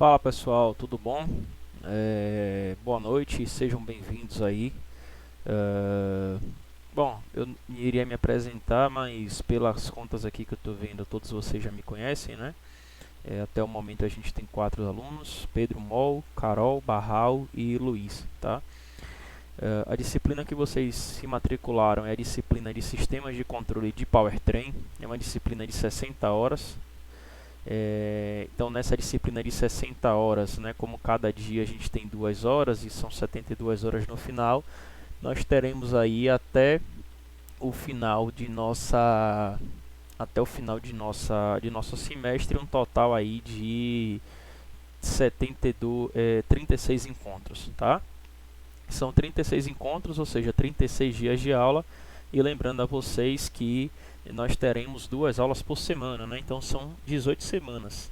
Fala pessoal, tudo bom? Boa noite, sejam bem-vindos aí. É, Bom, eu iria me apresentar, mas pelas contas aqui que eu estou vendo, todos vocês já me conhecem, né? Até o momento a gente tem 4 alunos: Pedro Mol, Carol, Barral e Luiz, tá? A disciplina que vocês se matricularam é a disciplina de Sistemas de Controle de Powertrain, é uma disciplina de 60 horas. Então nessa disciplina de 60 horas, né, como cada dia a gente tem 2 horas e são 72 horas no final, nós teremos aí o final de nossa até o final de nosso semestre um total aí de 36 encontros, tá? São 36 encontros, ou seja, 36 dias de aula. E lembrando a vocês que nós teremos 2 aulas por semana, né? Então são 18 semanas.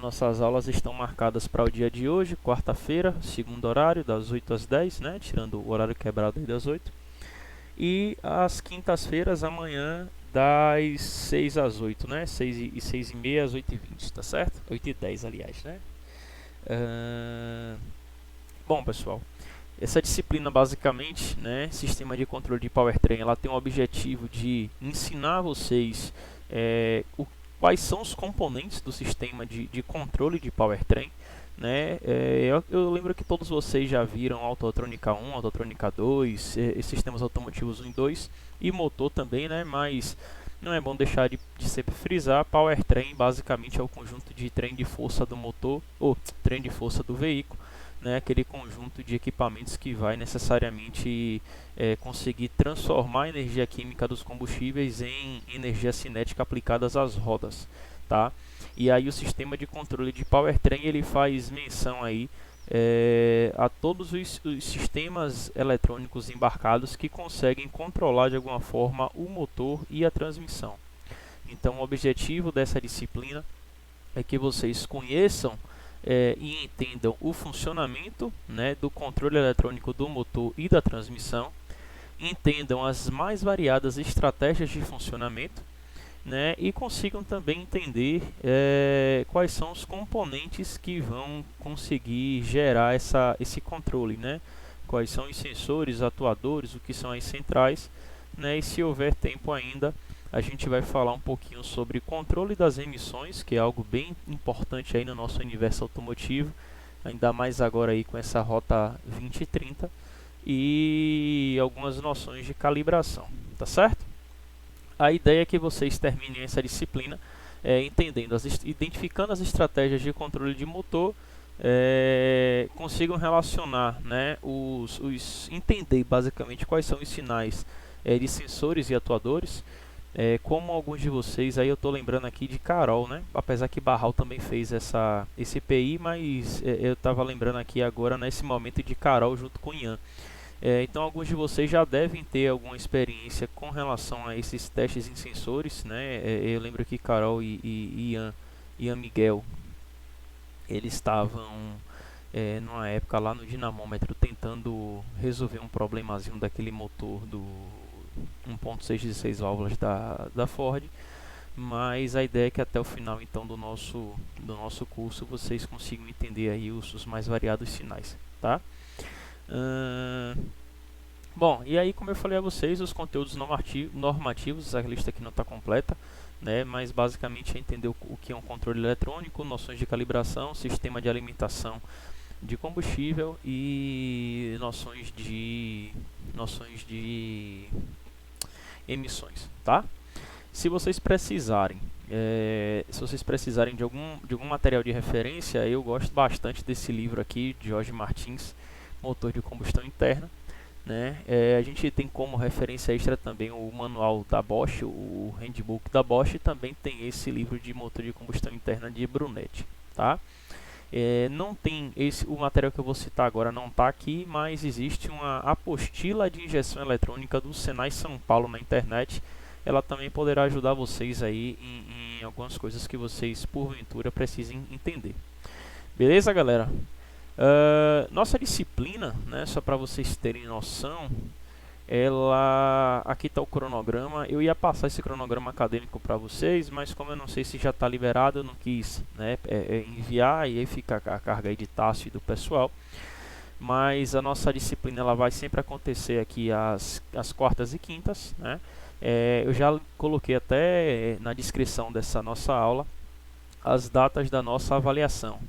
Nossas aulas estão marcadas para o dia de hoje, quarta-feira, segundo horário, das 8 às 10, né? Tirando o horário quebrado aí das 8. E às quintas-feiras, amanhã, das 6 às 8, né? 6 e meia às 8 e 20, tá certo? 8 e 10, aliás, né? Bom, pessoal, essa disciplina basicamente, né, sistema de controle de powertrain, ela tem o objetivo de ensinar vocês quais são os componentes do sistema de controle de powertrain. Né? Eu lembro que todos vocês já viram Autotrônica 1, Autotrônica 2, sistemas automotivos 1 e 2 e motor também, né? Mas não é bom deixar de sempre frisar, powertrain basicamente é o conjunto de trem de força do motor, ou trem de força do veículo, né, aquele conjunto de equipamentos que vai necessariamente conseguir transformar a energia química dos combustíveis em energia cinética aplicadas às rodas, tá? E aí o sistema de controle de powertrain ele faz menção aí a todos os sistemas eletrônicos embarcados que conseguem controlar de alguma forma o motor e a transmissão. Então o objetivo dessa disciplina é que vocês conheçam e entendam o funcionamento, né, do controle eletrônico do motor e da transmissão, entendam as mais variadas estratégias de funcionamento, né, e consigam também entender quais são os componentes que vão conseguir gerar esse controle, né, quais são os sensores, atuadores, o que são as centrais, né, e se houver tempo ainda, a gente vai falar um pouquinho sobre controle das emissões, que é algo bem importante aí no nosso universo automotivo, ainda mais agora aí com essa rota 2030 e algumas noções de calibração, tá certo? A ideia é que vocês terminem essa disciplina entendendo, identificando as estratégias de controle de motor, consigam relacionar, né, entender basicamente quais são os sinais de sensores e atuadores. Como alguns de vocês, aí eu estou lembrando aqui de Carol, né? Apesar que Barral também fez esse EPI, mas eu estava lembrando aqui agora nesse momento de Carol junto com Ian. Então alguns de vocês já devem ter alguma experiência com relação a esses testes em sensores, né? Eu lembro que Carol e Ian Miguel, eles estavam numa época lá no dinamômetro tentando resolver um problemazinho daquele motor do 1.6 válvulas da Ford, mas a ideia é que até o final então do nosso curso vocês consigam entender aí os mais variados sinais, tá? Bom, e aí como eu falei a vocês, os conteúdos normativos, a lista aqui não está completa, né, mas basicamente é entender o que é um controle eletrônico, noções de calibração, sistema de alimentação de combustível e noções de emissões, tá? Se vocês precisarem de algum material de referência, eu gosto bastante desse livro aqui de Jorge Martins, Motor de Combustão Interna, né? A gente tem como referência extra também o manual da Bosch, o handbook da Bosch, e também tem esse livro de motor de combustão interna de Brunetti, tá? Não tem o material que eu vou citar agora não está aqui, mas existe uma apostila de injeção eletrônica do Senai São Paulo na internet. Ela também poderá ajudar vocês aí em algumas coisas que vocês porventura precisem entender. Beleza, galera? Nossa disciplina, né, só para vocês terem noção, ela, aqui está o cronograma. Eu ia passar esse cronograma acadêmico para vocês, mas como eu não sei se já está liberado, eu não quis, né, enviar, e aí fica a carga aí de Tássio e do pessoal. Mas a nossa disciplina ela vai sempre acontecer aqui às quartas e quintas, né? Eu já coloquei até na descrição dessa nossa aula as datas da nossa avaliação,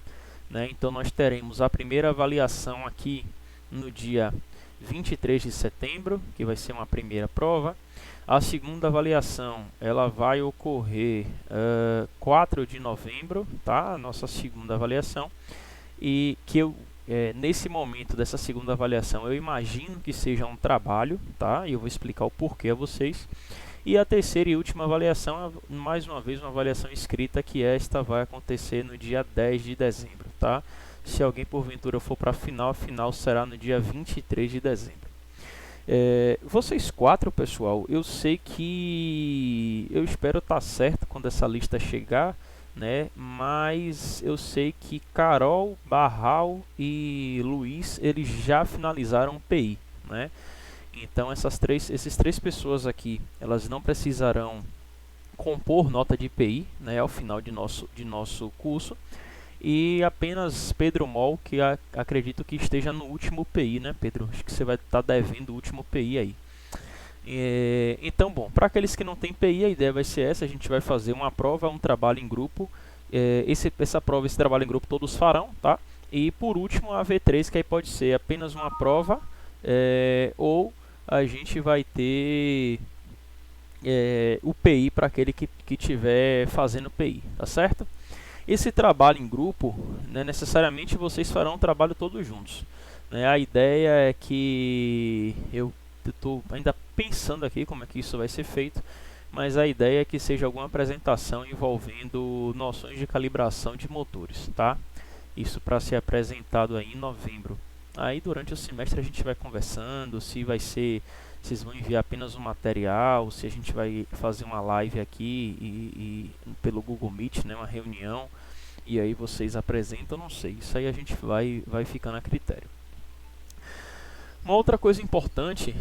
né? Então nós teremos a primeira avaliação aqui no dia 23 de setembro, que vai ser uma primeira prova. A segunda avaliação ela vai ocorrer 4 de novembro, tá? A nossa segunda avaliação. E que nesse momento dessa segunda avaliação eu imagino que seja um trabalho, tá? E eu vou explicar o porquê a vocês. E a terceira e última avaliação é, mais uma vez, uma avaliação escrita, que esta vai acontecer no dia 10 de dezembro, tá? Se alguém porventura for para a final será no dia 23 de dezembro. Vocês quatro, pessoal, eu sei que eu espero estar certo quando essa lista chegar, né? Mas eu sei que Carol, Barral e Luiz, eles já finalizaram o PI, né? Então esses três pessoas aqui, elas não precisarão compor nota de IPI, né, ao final de nosso curso. E apenas Pedro Mol, que acredito que esteja no último PI, né, Pedro? Acho que você vai estar devendo o último PI aí. Então, bom, para aqueles que não têm PI, a ideia vai ser essa: a gente vai fazer uma prova, um trabalho em grupo. Essa prova, esse trabalho em grupo todos farão, tá? E por último a V3, que aí pode ser apenas uma prova, ou a gente vai ter o PI para aquele que estiver fazendo PI, tá certo? Esse trabalho em grupo, né, necessariamente vocês farão o trabalho todos juntos, né? A ideia é que eu estou ainda pensando aqui como é que isso vai ser feito, mas a ideia é que seja alguma apresentação envolvendo noções de calibração de motores, tá? Isso para ser apresentado aí em novembro. Aí durante o semestre a gente vai conversando, se vai ser, vocês vão enviar apenas um material, se a gente vai fazer uma live aqui e pelo Google Meet, né, uma reunião, e aí vocês apresentam, não sei, isso aí a gente vai ficando a critério. Uma outra coisa importante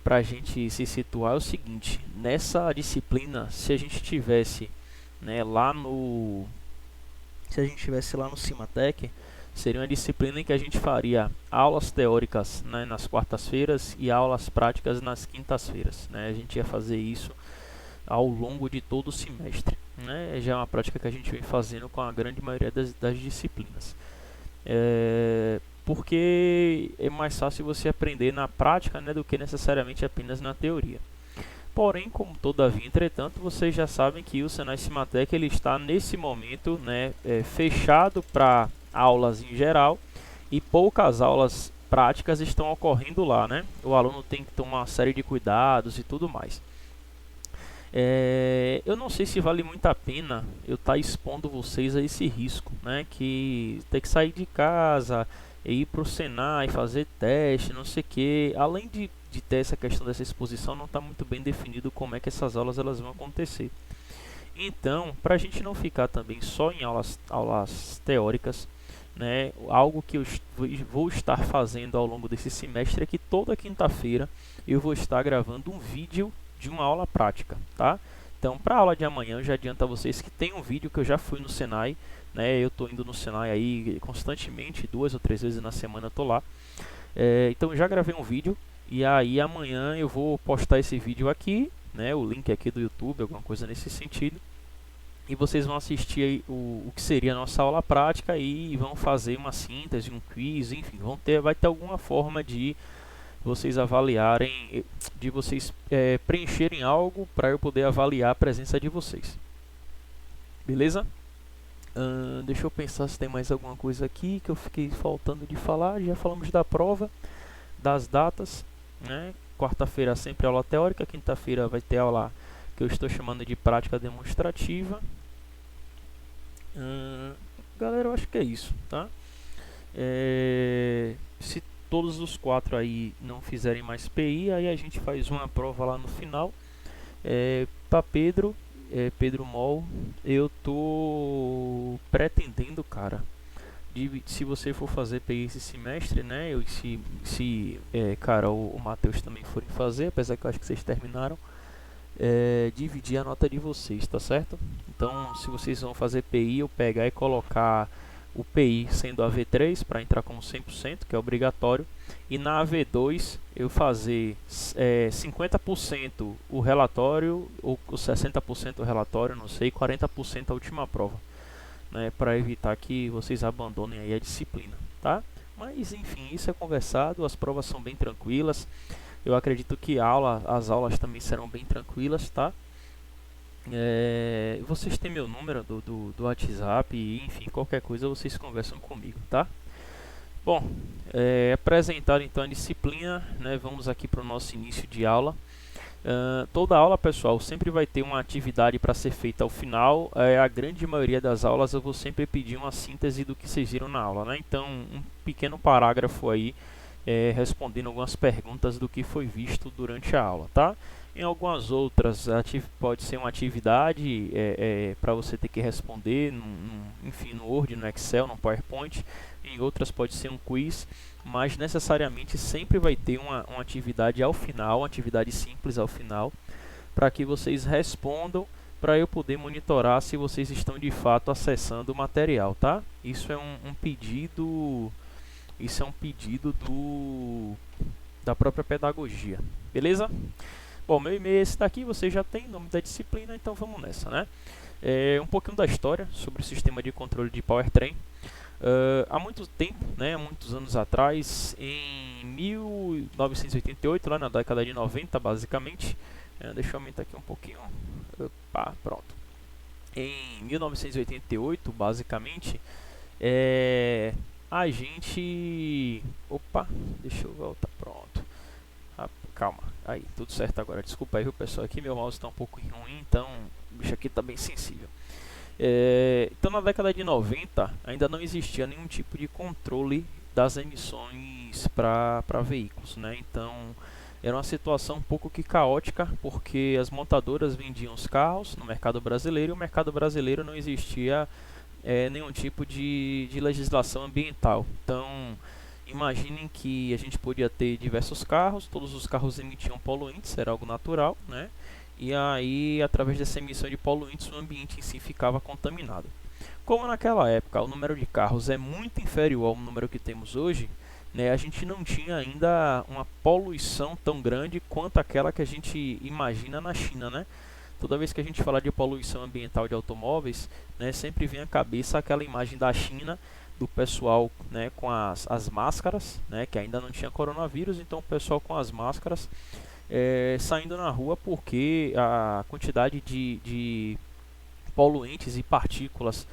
para a gente se situar é o seguinte: nessa disciplina, se a gente tivesse, né, lá no Cimatec, seria uma disciplina em que a gente faria aulas teóricas, né, nas quartas-feiras e aulas práticas nas quintas-feiras, né? A gente ia fazer isso ao longo de todo o semestre, né? Já é uma prática que a gente vem fazendo com a grande maioria das disciplinas. Porque é mais fácil você aprender na prática, né, do que necessariamente apenas na teoria. Porém, como todavia, entretanto, vocês já sabem que o Senai Cimatec ele está nesse momento, né, fechado para aulas em geral, e poucas aulas práticas estão ocorrendo lá, né? O aluno tem que tomar uma série de cuidados e tudo mais. Eu não sei se vale muito a pena eu estar expondo vocês a esse risco, né? Que ter que sair de casa, ir para o Senai, fazer teste, não sei o que. Além de ter essa questão dessa exposição, não está muito bem definido como é que essas aulas elas vão acontecer. Então, para a gente não ficar também só em aulas teóricas, né, algo que eu vou estar fazendo ao longo desse semestre é que toda quinta-feira eu vou estar gravando um vídeo de uma aula prática, tá? Então, para a aula de amanhã, eu já adianto a vocês que tem um vídeo que eu já fui no Senai, né? Eu estou indo no Senai aí constantemente, 2 ou 3 vezes na semana eu tô lá. Então, eu já gravei um vídeo e aí amanhã eu vou postar esse vídeo aqui, né? O link aqui do YouTube, alguma coisa nesse sentido. E vocês vão assistir aí o que seria a nossa aula prática e vão fazer uma síntese, um quiz, enfim, vai ter alguma forma de vocês avaliarem, de vocês preencherem algo para eu poder avaliar a presença de vocês. Beleza? Deixa eu pensar se tem mais alguma coisa aqui que eu fiquei faltando de falar. Já falamos da prova, das datas, né? Quarta-feira sempre aula teórica, quinta-feira vai ter aula que eu estou chamando de prática demonstrativa. Galera, eu acho que é isso, tá? Se todos os quatro aí não fizerem mais PI, aí a gente faz uma prova lá no final. Para Pedro Mol, eu tô pretendendo, cara, se você for fazer PI esse semestre, né? Se Carol ou o Matheus também forem fazer, apesar que eu acho que vocês terminaram, dividir a nota de vocês, tá certo? Então, se vocês vão fazer PI, eu pegar e colocar o PI sendo a V3 para entrar como 100%, que é obrigatório, e na AV2 eu fazer 50% o relatório, ou 60% o relatório, não sei, 40% a última prova, né, para evitar que vocês abandonem aí a disciplina, tá? Mas enfim, isso é conversado, as provas são bem tranquilas. Eu acredito que as aulas também serão bem tranquilas, tá? Vocês têm meu número do WhatsApp e, enfim, qualquer coisa vocês conversam comigo, tá? Bom, apresentar então a disciplina, né? Vamos aqui para o nosso início de aula. Toda aula, pessoal, sempre vai ter uma atividade para ser feita ao final. A grande maioria das aulas eu vou sempre pedir uma síntese do que vocês viram na aula, né? Então, um pequeno parágrafo aí respondendo algumas perguntas do que foi visto durante a aula, tá? Em algumas outras, pode ser uma atividade para você ter que responder, enfim, no Word, no Excel, no PowerPoint. Em outras pode ser um quiz, mas necessariamente sempre vai ter uma atividade ao final, uma atividade simples ao final, para que vocês respondam, para eu poder monitorar se vocês estão de fato acessando o material, tá? Isso é um pedido... Isso é um pedido da própria pedagogia, beleza? Bom, meu e-mail é esse daqui, você já tem o nome da disciplina, então vamos nessa, né? Um pouquinho da história sobre o sistema de controle de powertrain. Há muito tempo, né, há muitos anos atrás, em 1988, lá na década de 90, basicamente, deixa eu aumentar aqui um pouquinho, opa, pronto. Em 1988, basicamente, a gente... Opa, deixa eu voltar, pronto. Calma, aí, tudo certo agora. Desculpa aí, viu, pessoal, aqui meu mouse está um pouco ruim, então o bicho aqui está bem sensível. Então, na década de 90, ainda não existia nenhum tipo de controle das emissões para veículos, né? Então, era uma situação um pouco que caótica, porque as montadoras vendiam os carros no mercado brasileiro e o mercado brasileiro não existia nenhum tipo de legislação ambiental. Então, imaginem que a gente podia ter diversos carros, todos os carros emitiam poluentes, era algo natural, né? E aí, através dessa emissão de poluentes, o ambiente em si ficava contaminado. Como naquela época o número de carros é muito inferior ao número que temos hoje, né, a gente não tinha ainda uma poluição tão grande quanto aquela que a gente imagina na China, né? Toda vez que a gente fala de poluição ambiental de automóveis, né, sempre vem à cabeça aquela imagem da China, do pessoal, né, com as máscaras, né, que ainda não tinha coronavírus, então o pessoal com as máscaras saindo na rua porque a quantidade de poluentes e partículas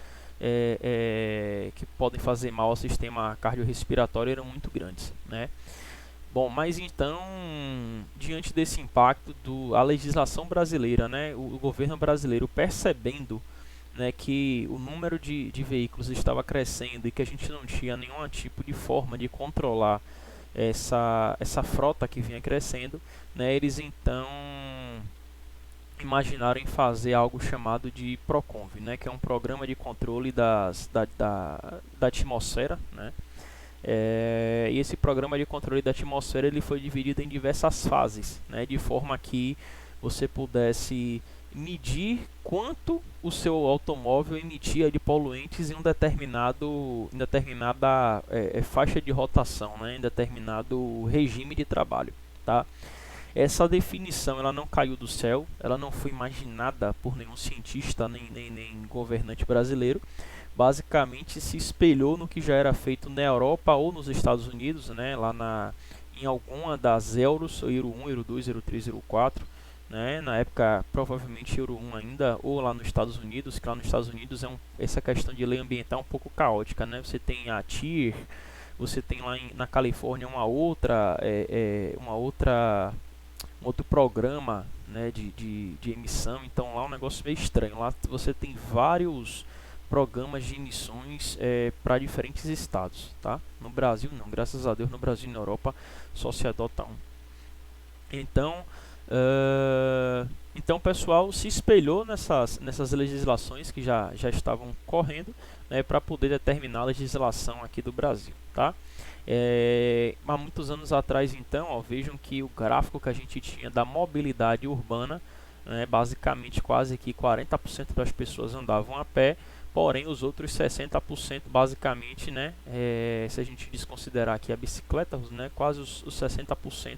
que podem fazer mal ao sistema cardiorrespiratório eram muito grandes, né? Bom, mas então, diante desse impacto a legislação brasileira, né, o governo brasileiro percebendo, né, que o número de veículos estava crescendo e que a gente não tinha nenhum tipo de forma de controlar essa frota que vinha crescendo, né, eles então imaginaram em fazer algo chamado de PROCONV, né, que é um programa de controle da atmosfera, né? E esse programa de controle da atmosfera ele foi dividido em diversas fases, né, de forma que você pudesse medir quanto o seu automóvel emitia de poluentes em determinada faixa de rotação, né, em determinado regime de trabalho, tá? Essa definição ela não caiu do céu, ela não foi imaginada por nenhum cientista nem governante brasileiro. Basicamente se espelhou no que já era feito na Europa ou nos Estados Unidos, né, em alguma das Euros, Euro 1, Euro 2, Euro 3, Euro 4, né, na época provavelmente Euro 1 ainda, ou lá nos Estados Unidos, que lá nos Estados Unidos essa questão de lei ambiental é um pouco caótica, né, você tem a TIR, você tem lá na Califórnia um outro programa, né, de emissão, então lá é um negócio meio estranho, lá você tem vários programas de emissões para diferentes estados, tá? No Brasil não, graças a Deus no Brasil e na Europa só se adota um. Então Então o pessoal se espelhou nessas legislações que já estavam correndo, né, para poder determinar a legislação aqui do Brasil, tá? Há muitos anos atrás, então, ó, vejam que o gráfico que a gente tinha da mobilidade urbana, né, basicamente quase que 40% das pessoas andavam a pé, porém os outros 60% basicamente, né, se a gente desconsiderar aqui a bicicleta, né, quase os 60%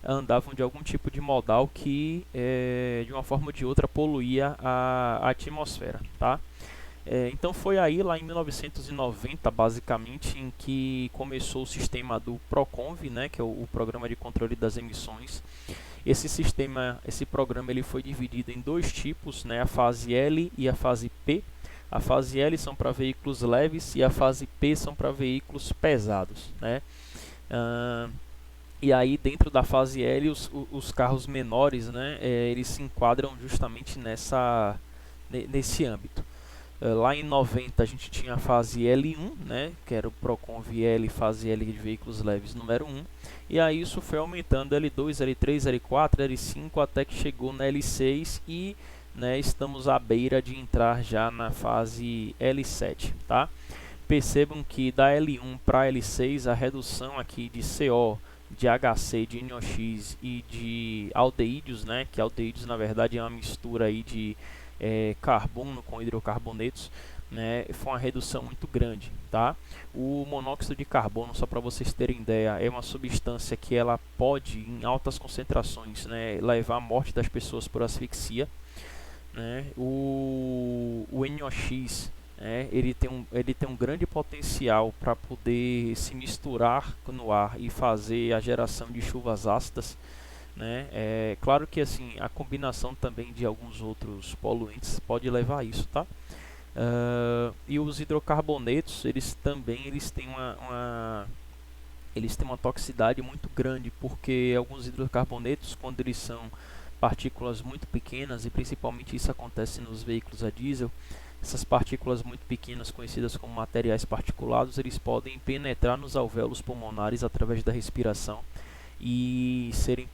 andavam de algum tipo de modal que de uma forma ou de outra poluía a atmosfera, tá? Então foi aí lá em 1990 basicamente em que começou o sistema do Proconv, né, que é o Programa de Controle das Emissões. Esse programa ele foi dividido em dois tipos, né, a fase L e a fase P. A fase L são para veículos leves e a fase P são para veículos pesados, né? E aí dentro da fase L os carros menores, né, eles se enquadram justamente nesse âmbito. Lá em 90 a gente tinha a fase L1, né, que era o Proconv L, fase L de veículos leves número 1. E aí isso foi aumentando L2, L3, L4, L5 até que chegou na L6 e, né, estamos à beira de entrar já na fase L7, tá? Percebam que da L1 para L6 a redução aqui de CO, de HC, de NOx e de aldeídos, né, que aldeídos na verdade é uma mistura aí de carbono com hidrocarbonetos, né, foi uma redução muito grande, tá? O monóxido de carbono, só para vocês terem ideia, é uma substância que ela pode, em altas concentrações, né, levar à morte das pessoas por asfixia, né? O NOx, ele tem um grande potencial para poder se misturar no ar e fazer a geração de chuvas ácidas, né? É claro que assim a combinação também de alguns outros poluentes pode levar a isso, tá? E os hidrocarbonetos eles têm uma toxicidade muito grande, porque alguns hidrocarbonetos, quando eles são partículas muito pequenas, e principalmente isso acontece nos veículos a diesel, essas partículas muito pequenas, conhecidas como materiais particulados, eles podem penetrar nos alvéolos pulmonares através da respiração e serem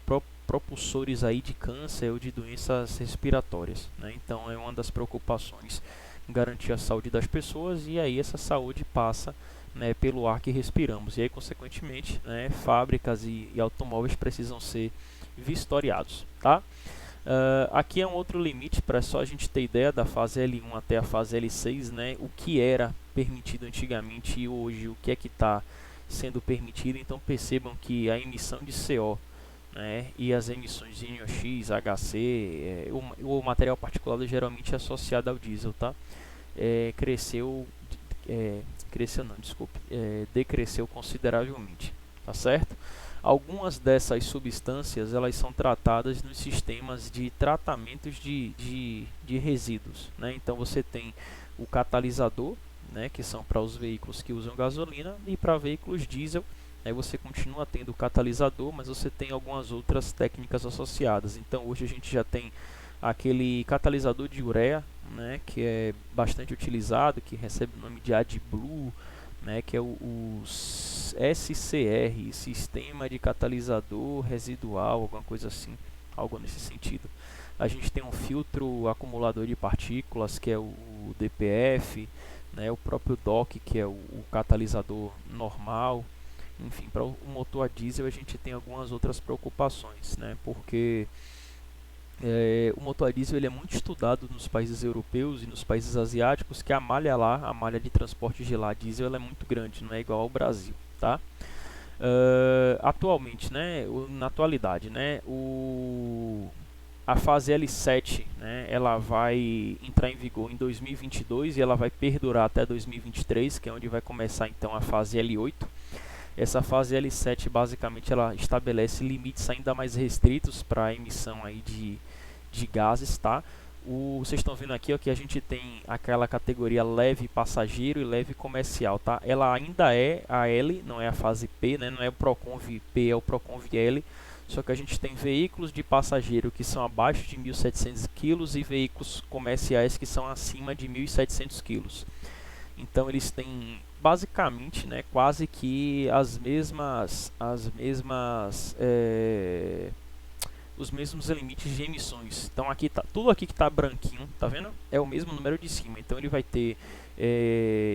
propulsores aí de câncer ou de doenças respiratórias, né? Então é uma das preocupações garantir a saúde das pessoas, e aí essa saúde passa, né, pelo ar que respiramos, e aí consequentemente, né, fábricas e automóveis precisam ser vistoriados, tá? Aqui é um outro limite para só a gente ter ideia da fase L1 até a fase L6, né, o que era permitido antigamente e hoje o que é que está sendo permitido. Então percebam que a emissão de CO, né, e as emissões de NOx, HC, o material particulado geralmente é associado ao diesel, tá? Decresceu consideravelmente, tá certo? Algumas dessas substâncias elas são tratadas nos sistemas de tratamentos de resíduos, né? Então você tem o catalisador, né, que são para os veículos que usam gasolina, e para veículos diesel, aí você continua tendo o catalisador, mas você tem algumas outras técnicas associadas. Então hoje a gente já tem aquele catalisador de ureia, né, que é bastante utilizado, que recebe o nome de AdBlue, né, que é o SCR, Sistema de Catalisador Residual, alguma coisa assim, algo nesse sentido. A gente tem um filtro acumulador de partículas, que é o DPF, né, o próprio DOC, que é o catalisador normal. Enfim, para o motor a diesel a gente tem algumas outras preocupações, né, porque o motor a diesel ele é muito estudado nos países europeus e nos países asiáticos, que a malha lá, a malha de transporte de lá diesel, ela é muito grande, não é igual ao Brasil, tá? Atualmente, né, na atualidade, né, a fase L7, né, ela vai entrar em vigor em 2022 e ela vai perdurar até 2023, que é onde vai começar então a fase L8. Essa fase L7 basicamente ela estabelece limites ainda mais restritos para a emissão aí de gases, tá? Vocês estão vendo aqui ó, que a gente tem aquela categoria leve passageiro e leve comercial, tá? Ela ainda é a L, não é a fase P, né? Não é o Proconv P, é o Proconv L. Só que a gente tem veículos de passageiro que são abaixo de 1.700 kg e veículos comerciais que são acima de 1.700 kg. Então eles têm basicamente, né, quase que as mesmas os mesmos limites de emissões. Então aqui tá tudo aqui que está branquinho, tá vendo? É o mesmo número de cima. Então ele vai ter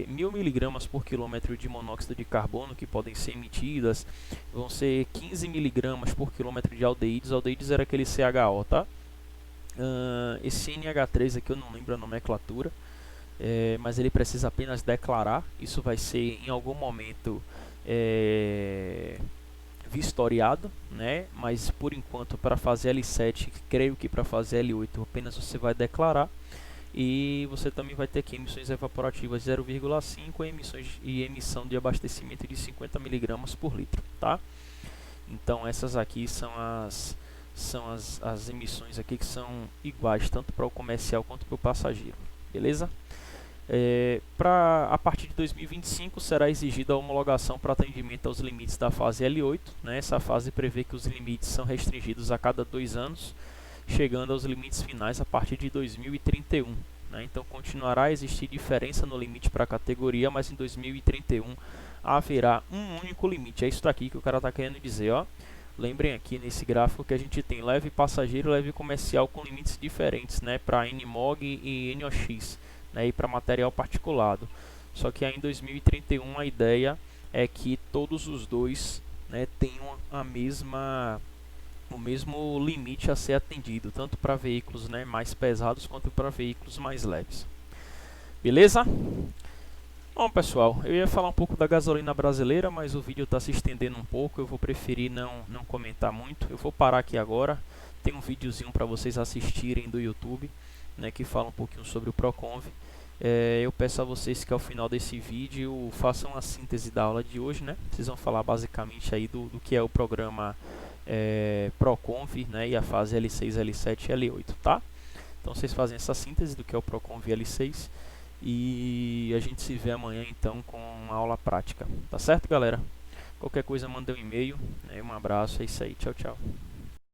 1000 miligramas por quilômetro de monóxido de carbono que podem ser emitidas, vão ser 15 miligramas por quilômetro de aldeídos. Aldeídos era aquele CHO, tá? Esse NH3 aqui eu não lembro a nomenclatura, mas ele precisa apenas declarar. Isso vai ser em algum momento vistoriado, né? Mas por enquanto, para fazer L7, creio que para fazer L8 apenas você vai declarar. E você também vai ter aqui emissões evaporativas 0,5 e emissão de abastecimento de 50 miligramas por litro, tá? Então essas aqui são as emissões aqui que são iguais tanto para o comercial quanto para o passageiro, beleza? A partir de 2025 será exigida a homologação para atendimento aos limites da fase L8, né? Essa fase prevê que os limites são restringidos a cada 2 anos, chegando aos limites finais a partir de 2031. Né? Então continuará a existir diferença no limite para a categoria, mas em 2031 haverá um único limite. É isso daqui que o cara está querendo dizer, ó. Lembrem aqui nesse gráfico que a gente tem leve passageiro e leve comercial com limites diferentes, né? Para NMOG e NOx, né? E para material particulado. Só que aí em 2031 a ideia é que todos os dois, né, tenham o mesmo limite a ser atendido, tanto para veículos, né, mais pesados quanto para veículos mais leves. Beleza? Bom, pessoal, eu ia falar um pouco da gasolina brasileira, mas o vídeo está se estendendo um pouco, eu vou preferir não comentar muito. Eu vou parar aqui agora, tem um videozinho para vocês assistirem do YouTube, né, que fala um pouquinho sobre o Proconv. Eu peço a vocês que ao final desse vídeo façam a síntese da aula de hoje, né? Vocês vão falar basicamente aí do que é o programa Proconv, né, e a fase L6, L7 e L8, tá? Então vocês fazem essa síntese do que é o Proconv L6 e a gente se vê amanhã então com a aula prática, tá certo, galera? Qualquer coisa manda um e-mail, né? Um abraço, é isso aí, tchau, tchau.